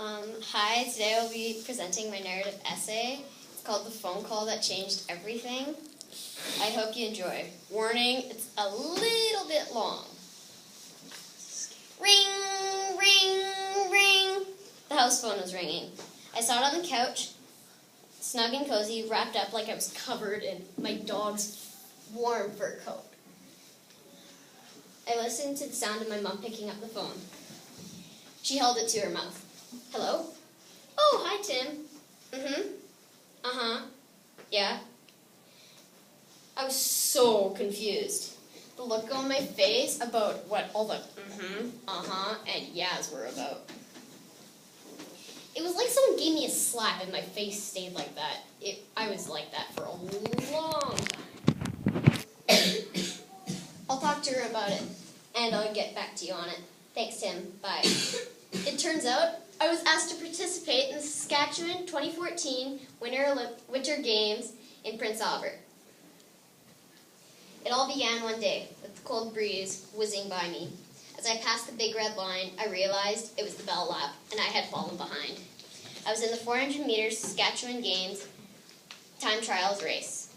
Hi, today I'll be presenting my narrative essay. It's called The Phone Call That Changed Everything. I hope you enjoy. Warning, it's a little bit long. Ring, ring, ring. The house phone was ringing. I sat on the couch, snug and cozy, wrapped up like I was covered in my dog's warm fur coat. I listened to the sound of my mom picking up the phone. She held it to her mouth. Hello? Oh, hi, Tim. Mm-hmm. Uh-huh. Yeah. I was so confused. The look on my face about what all the mm-hmm, uh-huh, and yeahs were about. It was like someone gave me a slap and my face stayed like that. I was like that for a long time. I'll talk to her about it, and I'll get back to you on it. Thanks, Tim. Bye. It turns out I was asked to participate in the Saskatchewan 2014 Winter Games in Prince Albert. It all began one day with the cold breeze whizzing by me. As I passed the big red line, I realized it was the bell lap, and I had fallen behind. I was in the 400 meters Saskatchewan Games time trials race,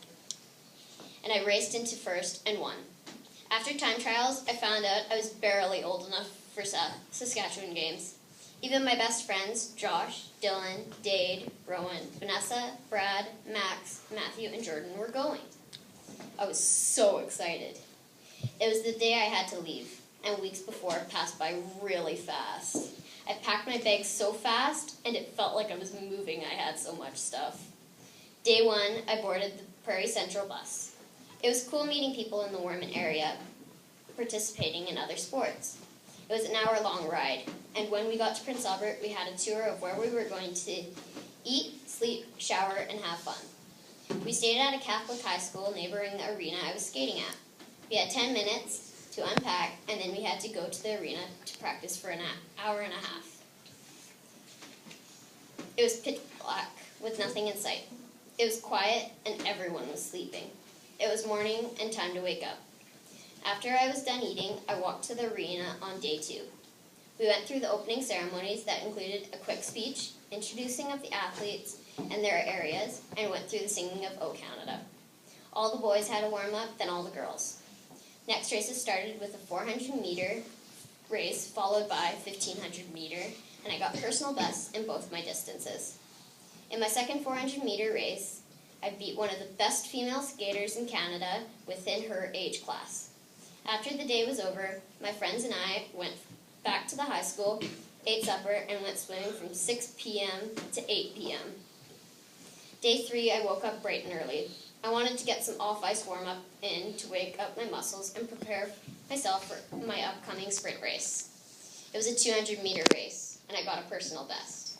and I raced into first and won. After time trials, I found out I was barely old enough for Saskatchewan Games. Even my best friends, Josh, Dylan, Dade, Rowan, Vanessa, Brad, Max, Matthew, and Jordan were going. I was so excited. It was the day I had to leave, and weeks before passed by really fast. I packed my bags so fast, and it felt like I was moving. I had so much stuff. Day one, I boarded the Prairie Central bus. It was cool meeting people in the Warman area, participating in other sports. It was an hour-long ride, and when we got to Prince Albert, we had a tour of where we were going to eat, sleep, shower, and have fun. We stayed at a Catholic high school neighboring the arena I was skating at. We had 10 minutes to unpack, and then we had to go to the arena to practice for an hour and a half. It was pitch black with nothing in sight. It was quiet, and everyone was sleeping. It was morning and time to wake up. After I was done eating, I walked to the arena on day 2. We went through the opening ceremonies that included a quick speech, introducing of the athletes and their areas, and went through the singing of O Canada. All the boys had a warm-up, then all the girls. Next races started with a 400-meter race, followed by 1,500-meter, and I got personal best in both my distances. In my second 400-meter race, I beat one of the best female skaters in Canada within her age class. After the day was over, my friends and I went back to the high school, ate supper, and went swimming from 6 p.m. to 8 p.m. Day 3, I woke up bright and early. I wanted to get some off-ice warm-up in to wake up my muscles and prepare myself for my upcoming sprint race. It was a 200-meter race, and I got a personal best.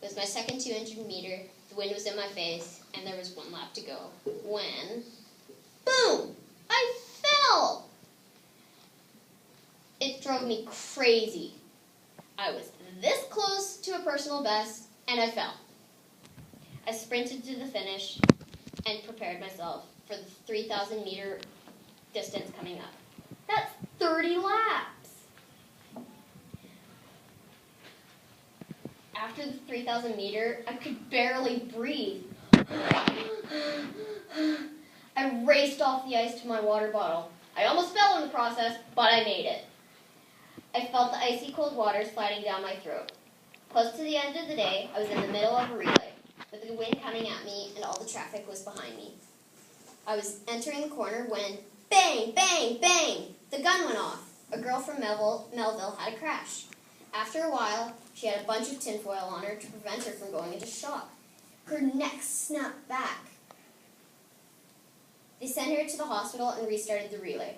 It was my second 200-meter, the wind was in my face, and there was one lap to go, when, boom, I fell! It drove me crazy. I was this close to a personal best, and I fell. I sprinted to the finish and prepared myself for the 3,000-meter distance coming up. That's 30 laps. After the 3,000-meter, I could barely breathe. I raced off the ice to my water bottle. I almost fell in the process, but I made it. I felt the icy cold water sliding down my throat. Close to the end of the day, I was in the middle of a relay, with the wind coming at me and all the traffic was behind me. I was entering the corner when, bang, bang, bang, the gun went off. A girl from Melville had a crash. After a while, she had a bunch of tinfoil on her to prevent her from going into shock. Her neck snapped back. They sent her to the hospital and restarted the relay.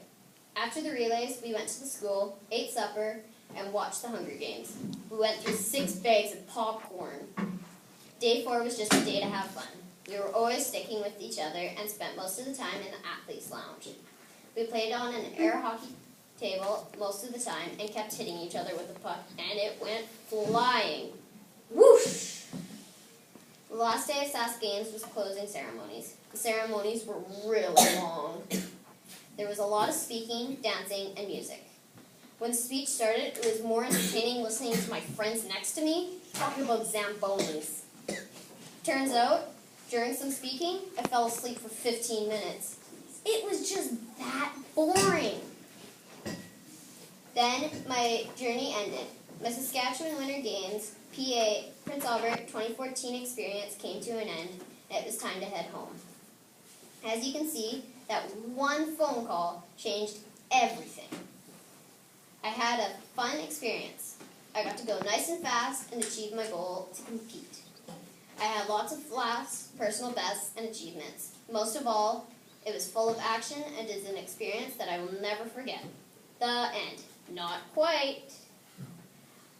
After the relays, we went to the school, ate supper, and watched the Hunger Games. We went through 6 bags of popcorn. Day 4 was just a day to have fun. We were always sticking with each other and spent most of the time in the athletes' lounge. We played on an air hockey table most of the time and kept hitting each other with the puck, and it went flying. Whoosh! The last day of Sask Games was closing ceremonies. The ceremonies were really long. There was a lot of speaking, dancing, and music. When the speech started, it was more entertaining listening to my friends next to me talking about Zambonis. Turns out, during some speaking, I fell asleep for 15 minutes. It was just that boring. Then my journey ended. My Saskatchewan Winter Games, PA, Prince Albert 2014 experience came to an end, and it was time to head home. As you can see, that one phone call changed everything. I had a fun experience. I got to go nice and fast and achieve my goal to compete. I had lots of laughs, personal bests, and achievements. Most of all, it was full of action and is an experience that I will never forget. The end. Not quite.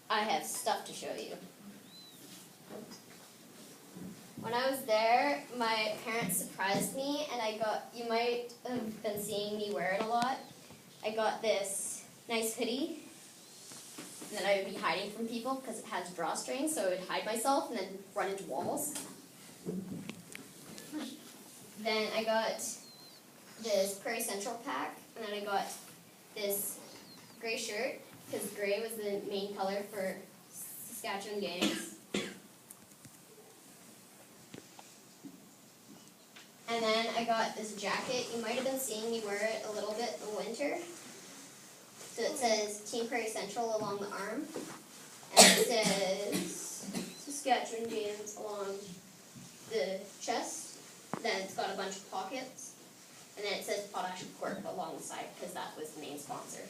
I have stuff to show you. When I was there, my parents surprised me, and you might have been seeing me wear it a lot. I got this nice hoodie that I would be hiding from people because it has drawstrings, so I would hide myself and then run into walls. Then I got this Prairie Central pack, and then I got this gray shirt, because gray was the main color for Saskatchewan Games. And then I got this jacket. You might have been seeing me wear it a little bit in winter. So it says Team Prairie Central along the arm. And it says Saskatchewan Games along the chest. Then it's got a bunch of pockets. And then it says Potash Corp along the side because that was the main sponsor.